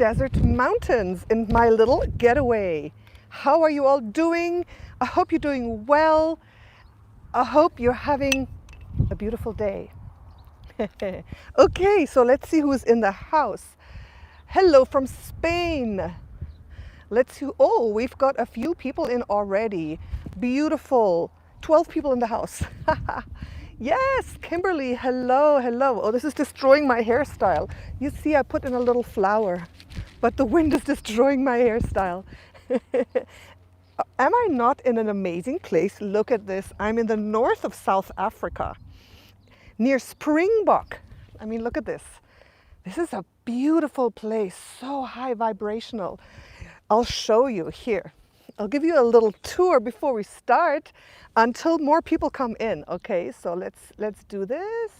desert mountains in my little getaway. How are you all doing? I hope you're doing well. I hope you're having a beautiful day. Okay, so let's see who's in the house. Hello from Spain. Let's see. Oh, we've got a few people in already. Beautiful. 12 people in the house. Yes, Kimberly, hello, hello. Oh, this is destroying my hairstyle. You see, I put in a little flower, but the wind is destroying my hairstyle. Am I not in an amazing place? Look at this. I'm in the north of South Africa, near Springbok. I mean, look at this. This is a beautiful place, so high vibrational. I'll show you here. I'll give you a little tour before we start until more people come in. Okay, so let's do this.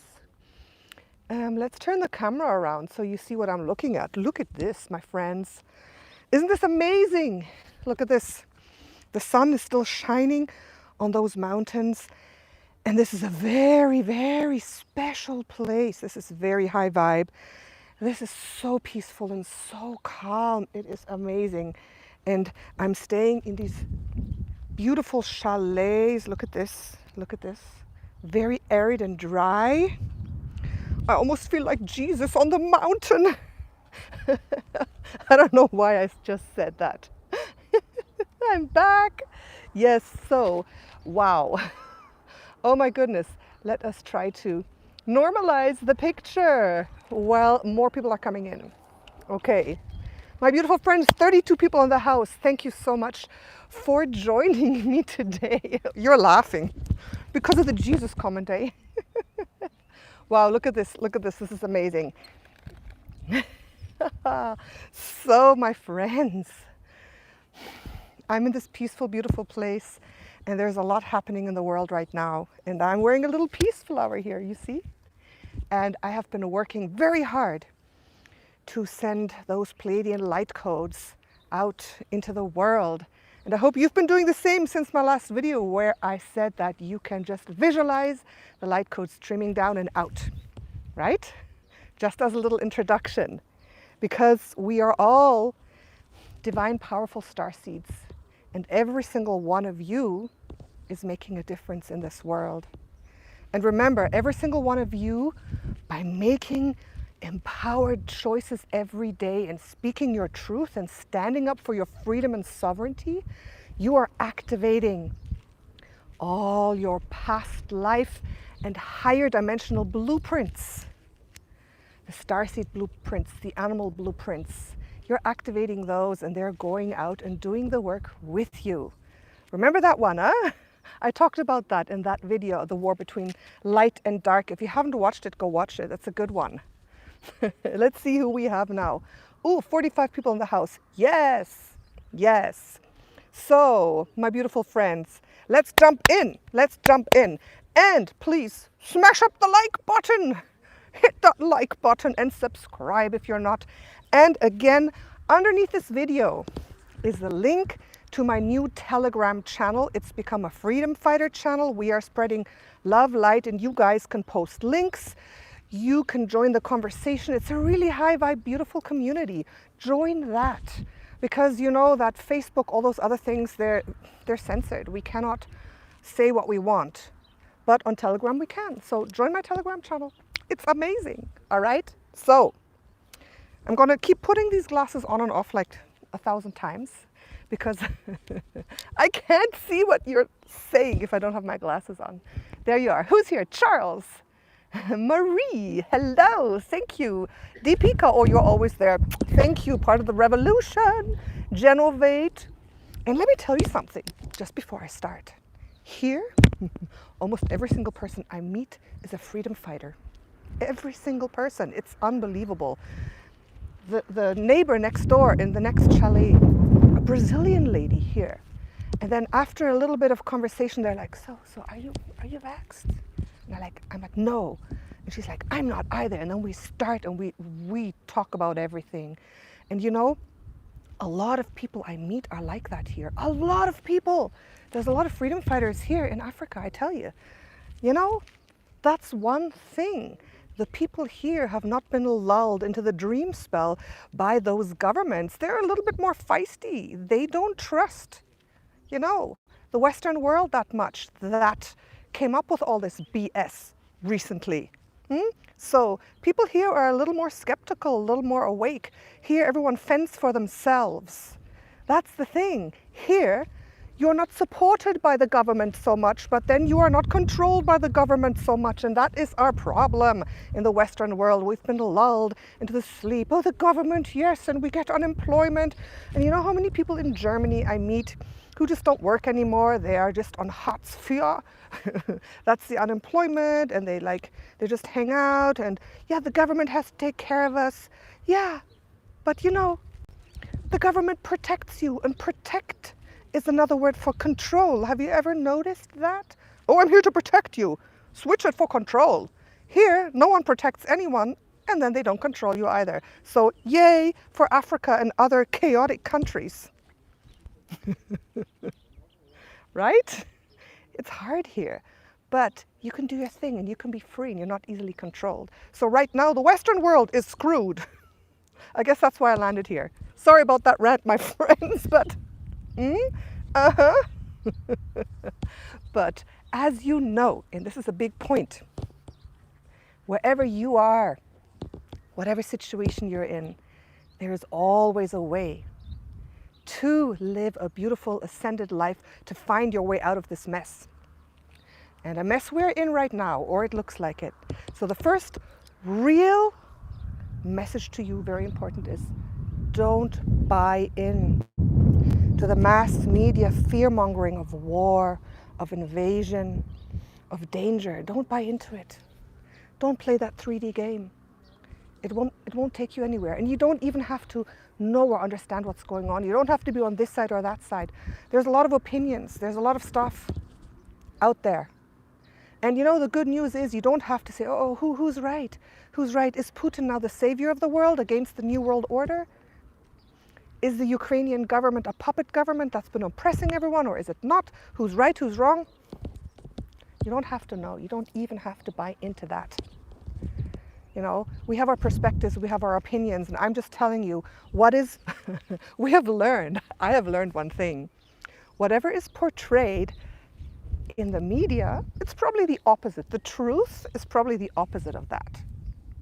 Let's turn the camera around so you see what I'm looking at. Look at this, my friends. Isn't this amazing? Look at this. The sun is still shining on those mountains. And this is a very, very special place. This is very high vibe. This is so peaceful and so calm. It is amazing. And I'm staying in these beautiful chalets. Look at this. Look at this. Very arid and dry. I almost feel like Jesus on the mountain. I don't know why I just said that. I'm back. Yes, so, wow. Oh my goodness. Let us try to normalize the picture while more people are coming in. Okay. My beautiful friends, 32 people in the house. Thank you so much for joining me today. You're laughing because of the Jesus comment, eh? Wow, look at this. Look at this. This is amazing. So, my friends, I'm in this peaceful, beautiful place, and there's a lot happening in the world right now. And I'm wearing a little peace flower here, you see? And I have been working very hard to send those Pleiadian light codes out into the world. And I hope you've been doing the same since my last video where I said that you can just visualize the light codes streaming down and out, right? Just as a little introduction, because we are all divine, powerful star seeds, and every single one of you is making a difference in this world. And remember, every single one of you, by making empowered choices every day and speaking your truth and standing up for your freedom and sovereignty, you are activating all your past life and higher dimensional blueprints, the starseed blueprints, the animal blueprints. You're activating those and they're going out and doing the work with you. Remember that one, huh? I talked about that in that video, the war between light and dark. If you haven't watched it, go watch it. That's a good one. Let's see who we have now. Ooh, 45 people in the house. Yes, yes. So, my beautiful friends, let's jump in. Let's jump in. And please smash up the like button. Hit that like button and subscribe if you're not. And again, underneath this video is the link to my new Telegram channel. It's become a freedom fighter channel. We are spreading love, light, and you guys can post links. You can join the conversation. It's a really high vibe, beautiful community. Join that, because you know that Facebook, all those other things, they're censored. We cannot say what we want, but on Telegram we can. So join my Telegram channel. It's amazing. All right. So I'm gonna keep putting these glasses on and off like 1,000 times because I can't see what you're saying if I don't have my glasses on. There you are. Who's here? Charles. Marie, hello, thank you. Deepika, oh, you're always there. Thank you, part of the revolution. Genovate. And let me tell you something, just before I start. Here, almost every single person I meet is a freedom fighter. Every single person, it's unbelievable. The neighbor next door in the next chalet, a Brazilian lady here. And then after a little bit of conversation, they're like, so are you vaxxed? And I'm like, no. And she's like, I'm not either. And then we start and we talk about everything. And you know, a lot of people I meet are like that here. A lot of people. There's a lot of freedom fighters here in Africa, I tell you. You know, that's one thing. the people here have not been lulled into the dream spell by those governments. They're a little bit more feisty. They don't trust, you know, the Western world that much, that came up with all this BS recently. So people here are a little more skeptical, a little more awake. Here everyone fends for themselves. That's the thing. Here you're not supported by the government so much, but then you are not controlled by the government so much. And that is our problem in the Western world. We've been lulled into the sleep. Oh, the government, yes, and we get unemployment. And you know how many people in Germany I meet who just don't work anymore? They are just on Hartz IV. That's the unemployment, and they just hang out, and yeah, the government has to take care of us. Yeah, but you know, the government protects you, and protect is another word for control. Have you ever noticed that? Oh, I'm here to protect you. Switch it for control. Here, no one protects anyone, and then they don't control you either. So yay for Africa and other chaotic countries. Right? It's hard here, but you can do your thing and you can be free and you're not easily controlled. So right now, the Western world is screwed. I guess that's why I landed here. Sorry about that rant, my friends, but But as you know, and this is a big point, wherever you are, whatever situation you're in, there is always a way to live a beautiful ascended life, to find your way out of this mess. And a mess we're in right now, or it looks like it. So the first real message to you, very important, is don't buy in to the mass media fear-mongering of war, of invasion, of danger. Don't buy into it. Don't play that 3D game. It won't take you anywhere. And you don't even have to know or understand what's going on. You don't have to be on this side or that side. There's a lot of opinions. There's a lot of stuff out there. And you know, the good news is you don't have to say, oh, who's right? Who's right? Is Putin now the savior of the world against the New World Order? Is the Ukrainian government a puppet government that's been oppressing everyone, or is it not? Who's right? Who's wrong? You don't have to know. You don't even have to buy into that. You know, we have our perspectives, we have our opinions, and I'm just telling you what is, I have learned one thing. Whatever is portrayed in the media, it's probably the opposite. The truth is probably the opposite of that,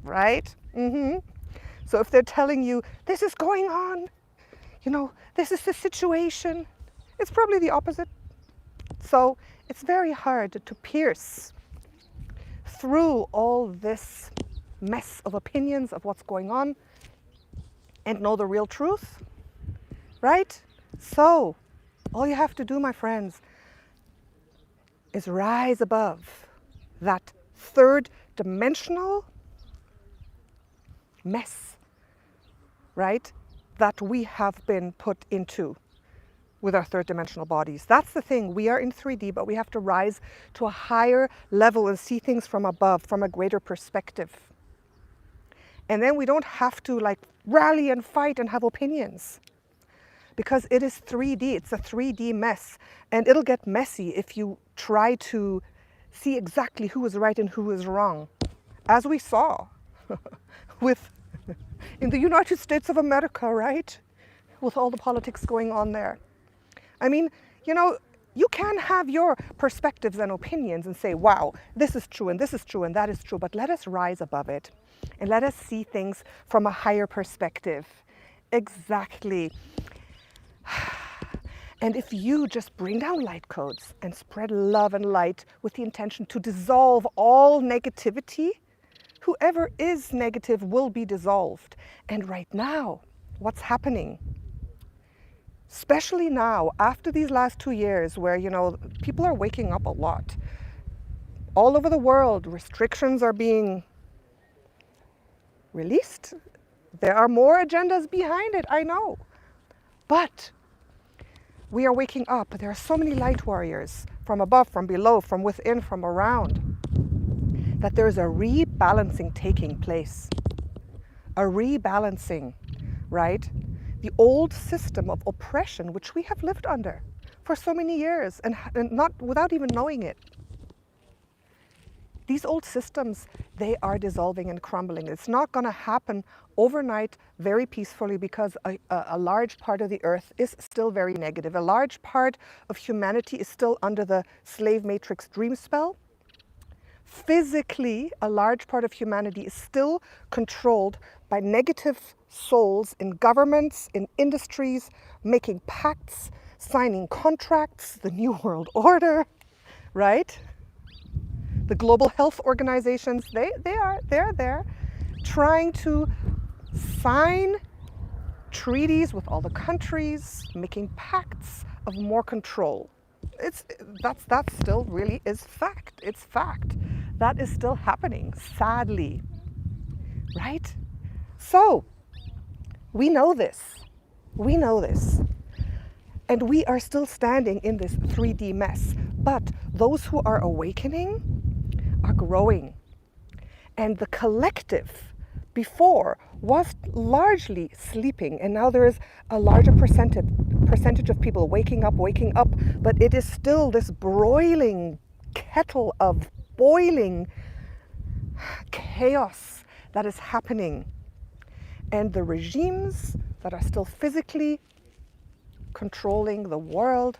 right? So if they're telling you, this is going on, you know, this is the situation, it's probably the opposite. So it's very hard to pierce through all this mess of opinions of what's going on and know the real truth, right? So all you have to do, my friends, is rise above that third dimensional mess, right, that we have been put into with our third dimensional bodies. That's the thing. We are in 3D, but we have to rise to a higher level and see things from above, from a greater perspective. And then we don't have to like rally and fight and have opinions, because it is 3D. It's a 3D mess, and it'll get messy if you try to see exactly who is right and who is wrong, as we saw with in the United States of America, right? With all the politics going on there. I mean, you know, you can have your perspectives and opinions and say, wow, this is true and this is true and that is true, but let us rise above it and let us see things from a higher perspective. Exactly. And if you just bring down light codes and spread love and light with the intention to dissolve all negativity, whoever is negative will be dissolved. And right now, what's happening, especially now, after these last 2 years where, you know, people are waking up a lot. All over the world, restrictions are being released. There are more agendas behind it, I know. But we are waking up. There are so many light warriors from above, from below, from within, from around, that there's a rebalancing taking place. A rebalancing, right? The old system of oppression, which we have lived under for so many years and not without even knowing it, These old systems, they are dissolving and crumbling. It's not going to happen overnight very peacefully, because a large part of the earth is still very negative. A large part of humanity is still under the slave matrix dream spell. Physically, a large part of humanity is still controlled by negative souls in governments, in industries, making pacts, signing contracts, the New World Order, right? The global health organizations, they're there trying to sign treaties with all the countries, making pacts of more control. That still really is fact. It's fact. That is still happening, sadly, right? So we know this. We know this. And we are still standing in this 3D mess. But those who are awakening are growing. And the collective before was largely sleeping, and now there is a larger percentage of people waking up, but it is still this broiling kettle of boiling chaos that is happening. And the regimes that are still physically controlling the world,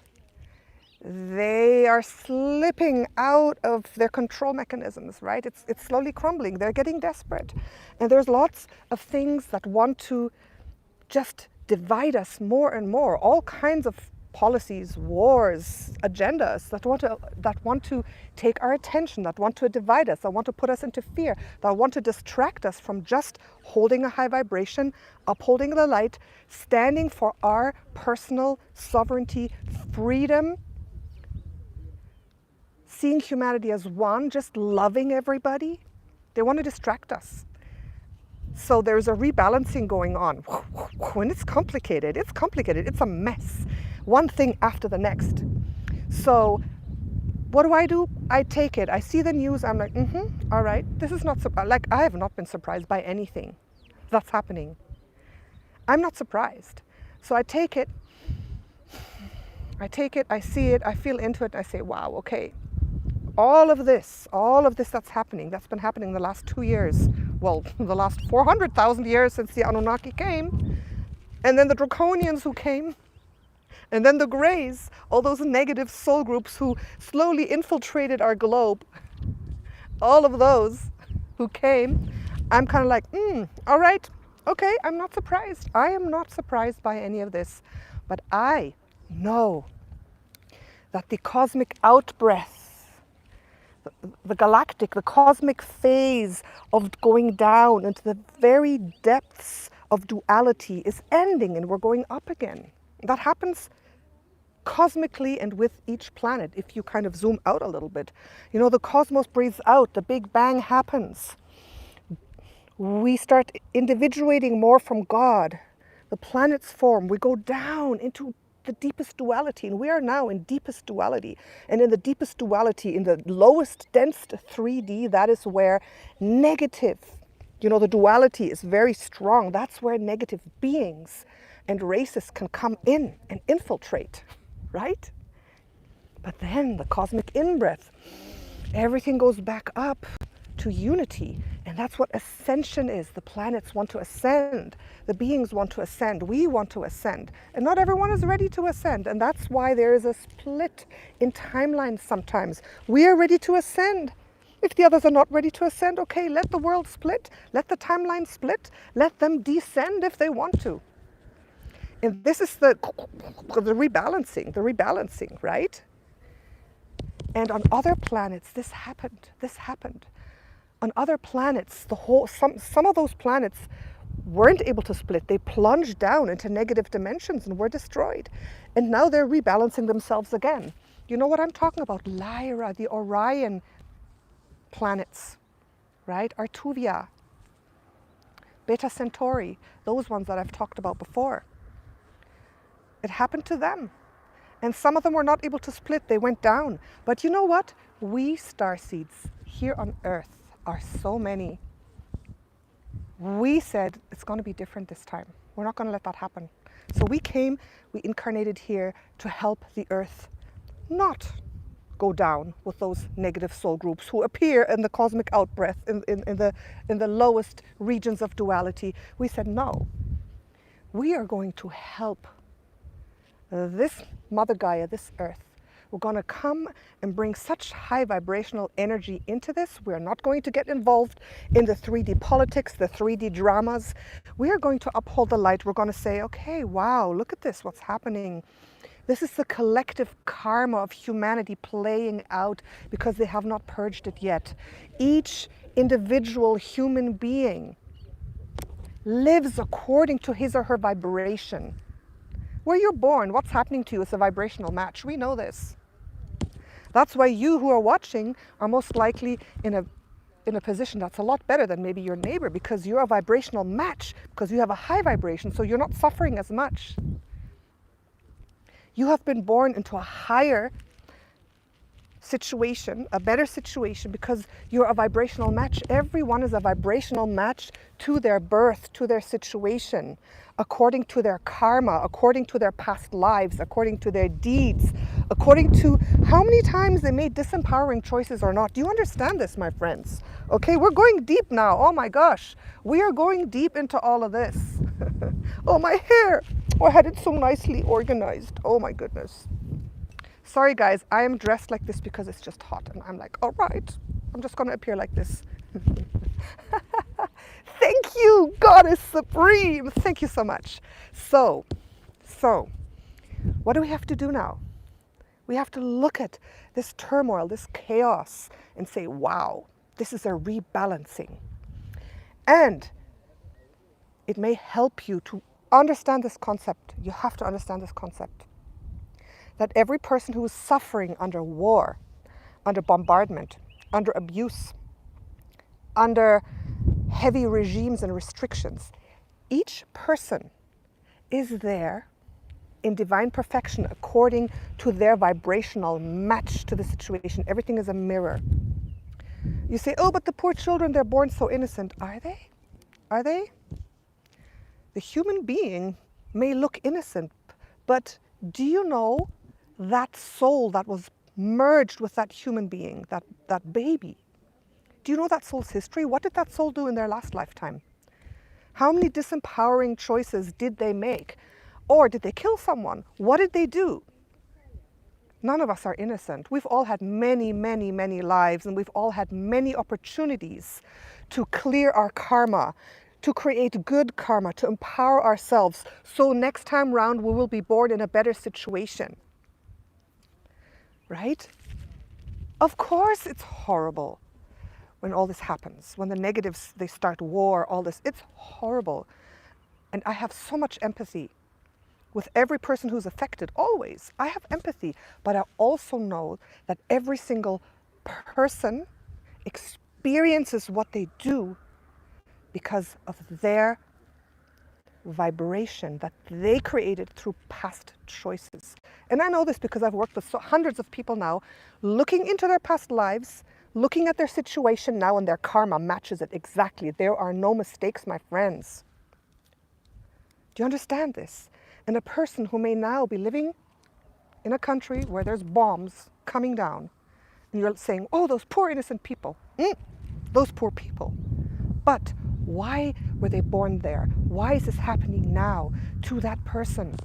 they are slipping out of their control mechanisms, right? It's slowly crumbling. They're getting desperate. And there's lots of things that want to just divide us more and more. All kinds of policies, wars, agendas that want to take our attention, that want to divide us, that want to put us into fear, that want to distract us from just holding a high vibration, upholding the light, standing for our personal sovereignty, freedom, seeing humanity as one, just loving everybody. They want to distract us. So there's a rebalancing going on. When it's complicated, it's a mess. One thing after the next. So what do? I take it. I see the news. I'm like, all right. This is not, like, I have not been surprised by anything that's happening. I'm not surprised. So I take it, I see it, I feel into it, and I say, wow, okay. All of this that's happening, that's been happening the last 2 years, well, the last 400,000 years since the Anunnaki came, and then the Draconians who came, and then the Greys, all those negative soul groups who slowly infiltrated our globe, all of those who came, I'm kind of like, all right, okay, I'm not surprised. I am not surprised by any of this, but I know that the cosmic outbreath, the galactic, the cosmic phase of going down into the very depths of duality is ending, and we're going up again. That happens cosmically and with each planet. If you kind of zoom out a little bit, you know, the cosmos breathes out, the Big Bang happens. We start individuating more from God. The planets form. We go down into the deepest duality, and we are now in deepest duality. And in the deepest duality, in the lowest, densest 3D, that is where negative, you know, the duality is very strong. That's where negative beings and races can come in and infiltrate, right? But then the cosmic in-breath, everything goes back up to unity. And that's what ascension is. The planets want to ascend. The beings want to ascend. We want to ascend. And not everyone is ready to ascend. And that's why there is a split in timelines sometimes. We are ready to ascend. If the others are not ready to ascend, okay, let the world split. Let the timeline split. Let them descend if they want to. And this is the rebalancing, right? And on other planets, this happened. On other planets, some of those planets weren't able to split. They plunged down into negative dimensions and were destroyed. And now they're rebalancing themselves again. You know what I'm talking about? Lyra, the Orion planets, right? Arcturian, Beta Centauri, those ones that I've talked about before. It happened to them. And some of them were not able to split. They went down. But you know what? We starseeds here on Earth are so many. We said it's going to be different this time. We're not going to let that happen. So we incarnated here to help the Earth, not go down with those negative soul groups who appear in the cosmic outbreath, in the lowest regions of duality. We said, no, we are going to help this Mother Gaia, this earth. We're going to come and bring such high vibrational energy into this. We're not going to get involved in the 3D politics, the 3D dramas. We are going to uphold the light. We're going to say, okay, wow, look at this, what's happening. This is the collective karma of humanity playing out because they have not purged it yet. Each individual human being lives according to his or her vibration. Where you're born, what's happening to you is a vibrational match. We know this. That's why you who are watching are most likely in a position that's a lot better than maybe your neighbor, because you're a vibrational match, because you have a high vibration, so you're not suffering as much. You have been born into a higher situation, a better situation, because you're a vibrational match. Everyone is a vibrational match to their birth, to their situation, according to their karma, according to their past lives, according to their deeds, according to how many times they made disempowering choices or not. Do you understand this, my friends? Okay, we're going deep now. Oh my gosh, we are going deep into all of this. Oh, my hair. Oh, I had it so nicely organized. Oh my goodness. Sorry guys, I am dressed like this because it's just hot, and I'm like, all right, I'm just gonna appear like this. Thank you, Goddess Supreme. Thank you so much. So, what do we have to do now? We have to look at this turmoil, this chaos, and say, wow, this is a rebalancing. And it may help you to understand this concept. You have to understand this concept. That every person who is suffering under war, under bombardment, under abuse, under heavy regimes and restrictions, each person is there in divine perfection according to their vibrational match to the situation. Everything is a mirror. You say, oh, but the poor children, they're born so innocent. Are they? Are they? The human being may look innocent, but do you know that soul that was merged with that human being, that baby? Do you know that soul's history? What did that soul do in their last lifetime? How many disempowering choices did they make? Or did they kill someone? What did they do? None of us are innocent. We've all had many, many, many lives, and we've all had many opportunities to clear our karma, to create good karma, to empower ourselves. So next time round, we will be born in a better situation. Right? Of course it's horrible when all this happens, when the negatives, they start war, all this, it's horrible. And I have so much empathy with every person who's affected, always. I have empathy, but I also know that every single person experiences what they do because of their vibration that they created through past choices. And I know this because I've worked with hundreds of people now, looking into their past lives, looking at their situation now, and their karma matches it exactly. There are no mistakes, my friends. Do you understand this? And a person who may now be living in a country where there's bombs coming down, and you're saying, oh, those poor innocent people, those poor people. But why were they born there? Why is this happening now to that person?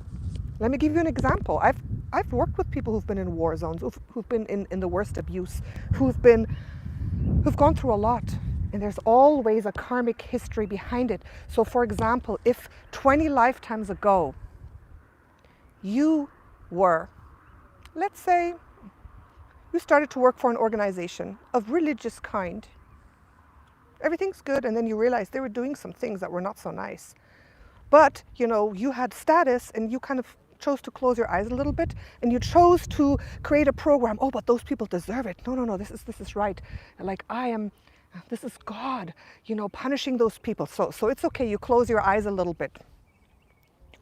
Let me give you an example. I've worked with people who've been in war zones, who've been in the worst abuse, who've gone through a lot. And there's always a karmic history behind it. So for example, if 20 lifetimes ago, you were, let's say, you started to work for an organization of religious kind. Everything's good, and then you realize they were doing some things that were not so nice. But, you know, you had status, and you kind of chose to close your eyes a little bit, and you chose to create a program. Oh, but those people deserve it. No, this is right. Like, this is God, you know, punishing those people. So it's okay, you close your eyes a little bit.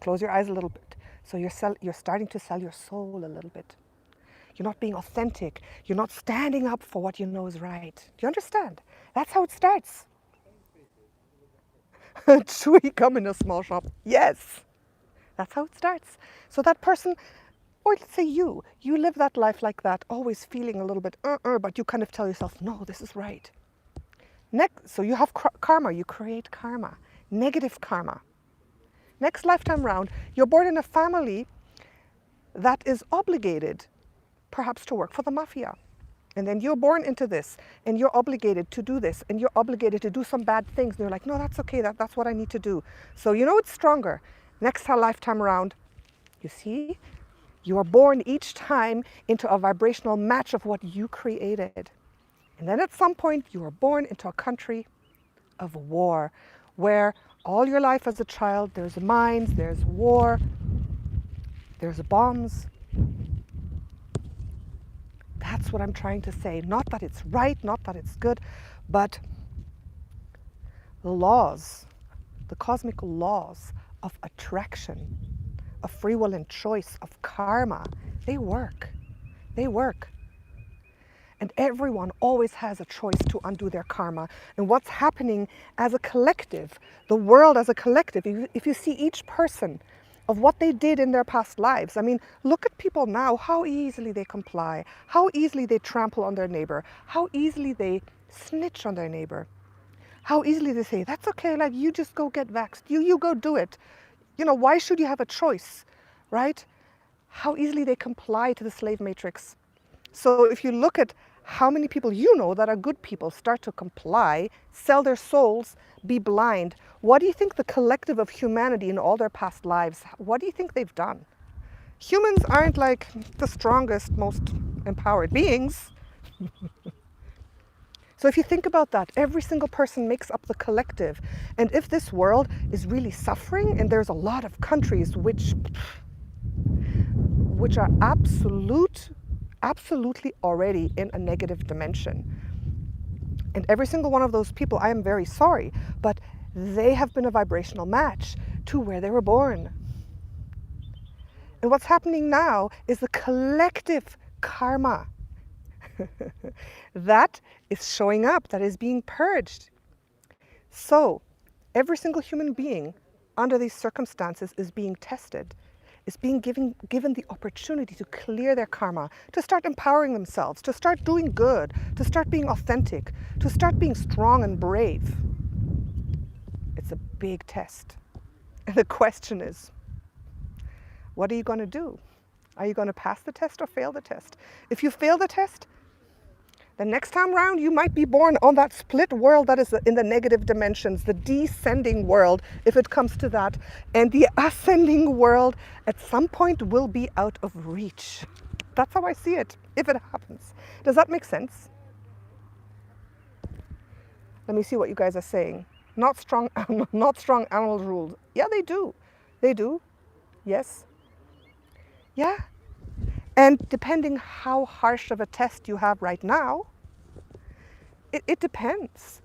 Close your eyes a little bit. So you're starting to sell your soul a little bit. You're not being authentic. You're not standing up for what you know is right. Do you understand? That's how it starts. Chewy, come in a small shop. Yes, that's how it starts. So that person Or let's say you live that life like that, always feeling a little bit, but you kind of tell yourself, no, this is right. Next, so you have karma, you create karma, negative karma. Next lifetime round, you're born in a family that is obligated, perhaps, to work for the mafia. And then you're born into this, and you're obligated to do this, and you're obligated to do some bad things. And you're like, no, that's okay, that's what I need to do. So you know it's stronger. Next lifetime around, you see, you are born each time into a vibrational match of what you created. And then at some point, you are born into a country of war, where all your life as a child, there's mines, there's war, there's bombs. That's what I'm trying to say. Not that it's right, not that it's good, but the laws, the cosmic laws of attraction, of free will and choice, of karma, they work. They work. And everyone always has a choice to undo their karma. And what's happening as a collective, the world as a collective, if you see each person of what they did in their past lives. I mean, look at people now, how easily they comply, how easily they trample on their neighbor, how easily they snitch on their neighbor, how easily they say, that's okay, like you just go get vaxxed, you go do it. You know, why should you have a choice, right? How easily they comply to the slave matrix. So if you look at how many people you know that are good people start to comply, sell their souls, be blind, what do you think the collective of humanity in all their past lives, what do you think they've done? Humans aren't like the strongest, most empowered beings. So if you think about that, every single person makes up the collective. And if this world is really suffering, and there's a lot of countries which are absolutely already in a negative dimension. And every single one of those people, I am very sorry, but they have been a vibrational match to where they were born. And what's happening now is the collective karma that is showing up, that is being purged. So every single human being under these circumstances is being tested, is being given the opportunity to clear their karma, to start empowering themselves, to start doing good, to start being authentic, to start being strong and brave. It's a big test. And the question is, what are you going to do? Are you going to pass the test or fail the test? If you fail the test, the next time round, you might be born on that split world that is in the negative dimensions, the descending world, if it comes to that. And the ascending world at some point will be out of reach. That's how I see it, if it happens. Does that make sense? Let me see what you guys are saying. Not strong animal rules. Yeah, they do. They do. Yes. Yeah. And depending how harsh of a test you have right now, it depends.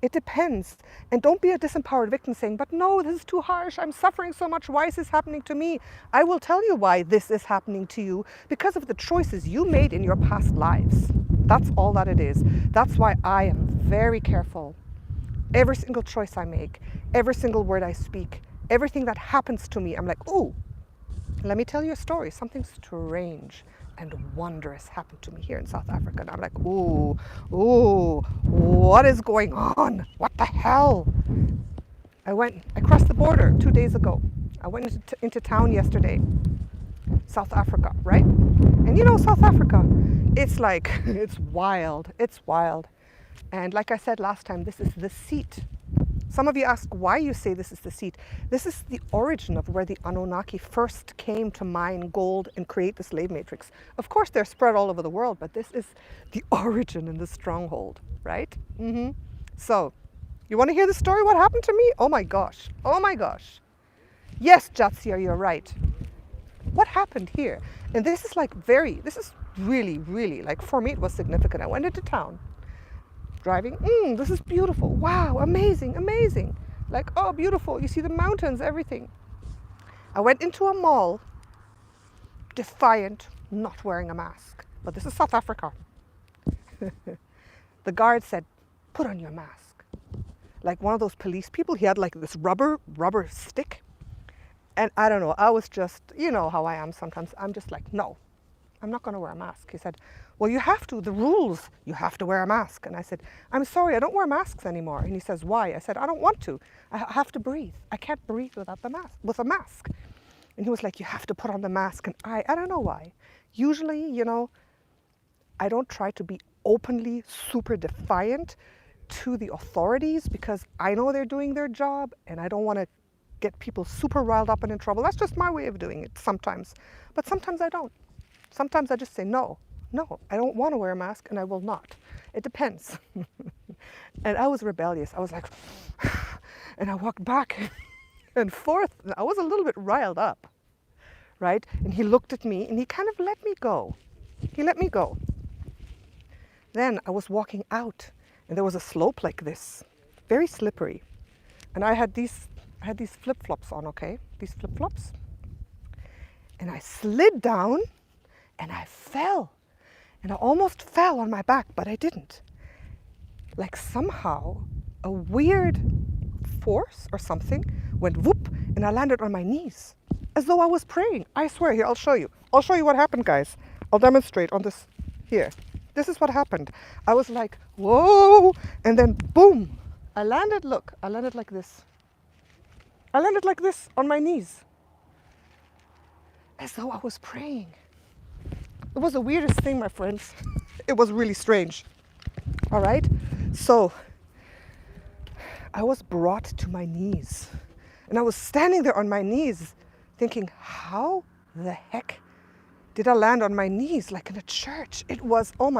It depends. And don't be a disempowered victim saying, but no, this is too harsh. I'm suffering so much. Why is this happening to me? I will tell you why this is happening to you, because of the choices you made in your past lives. That's all that it is. That's why I am very careful. Every single choice I make, every single word I speak, everything that happens to me, I'm like, ooh, let me tell you a story. Something strange and wondrous happened to me here in South Africa. And I'm like, ooh, what is going on? What the hell? I crossed the border 2 days ago. I went into town yesterday, South Africa, right? And you know, South Africa, it's like, it's wild. It's wild. And like I said last time, this is the seat. Some of you ask why you say this is the seat. This is the origin of where the Anunnaki first came to mine gold and create the slave matrix. Of course, they're spread all over the world, but this is the origin and the stronghold, right? So, you want to hear the story? What happened to me? Oh my gosh. Oh my gosh. Yes, Jatsia, you're right. What happened here? And this is like this is really, really, like for me, it was significant. I went into town. Driving, this is beautiful. Wow, amazing, amazing. Like, oh, beautiful. You see the mountains, everything. I went into a mall, defiant, not wearing a mask. But this is South Africa. The guard said, put on your mask. Like one of those police people, he had like this rubber stick. And I don't know, I was just, you know how I am sometimes. I'm just like, no, I'm not going to wear a mask. He said, well, you have to, the rules, you have to wear a mask. And I said, I'm sorry, I don't wear masks anymore. And he says, why? I said, I don't want to. I have to breathe. I can't breathe without the mask, with a mask. And he was like, you have to put on the mask. And I don't know why. Usually, you know, I don't try to be openly super defiant to the authorities because I know they're doing their job and I don't want to get people super riled up and in trouble. That's just my way of doing it sometimes. But sometimes I don't. Sometimes I just say, no, I don't want to wear a mask and I will not. It depends. And I was rebellious. I was like, and I walked back and forth. I was a little bit riled up, right? And he looked at me and he kind of let me go. He let me go. Then I was walking out and there was a slope like this, very slippery. And I had these flip-flops on, okay? These flip-flops. And I slid down and I fell. And I almost fell on my back, but I didn't. Like somehow a weird force or something went whoop and I landed on my knees as though I was praying. I swear, here, I'll show you. I'll show you what happened, guys. I'll demonstrate on this here. This is what happened. I was like, whoa, and then boom. I landed like this. I landed like this on my knees, as though I was praying. It was the weirdest thing, my friends. It was really strange. All right? So I was brought to my knees. And I was standing there on my knees thinking, how the heck did I land on my knees like in a church? It was, oh my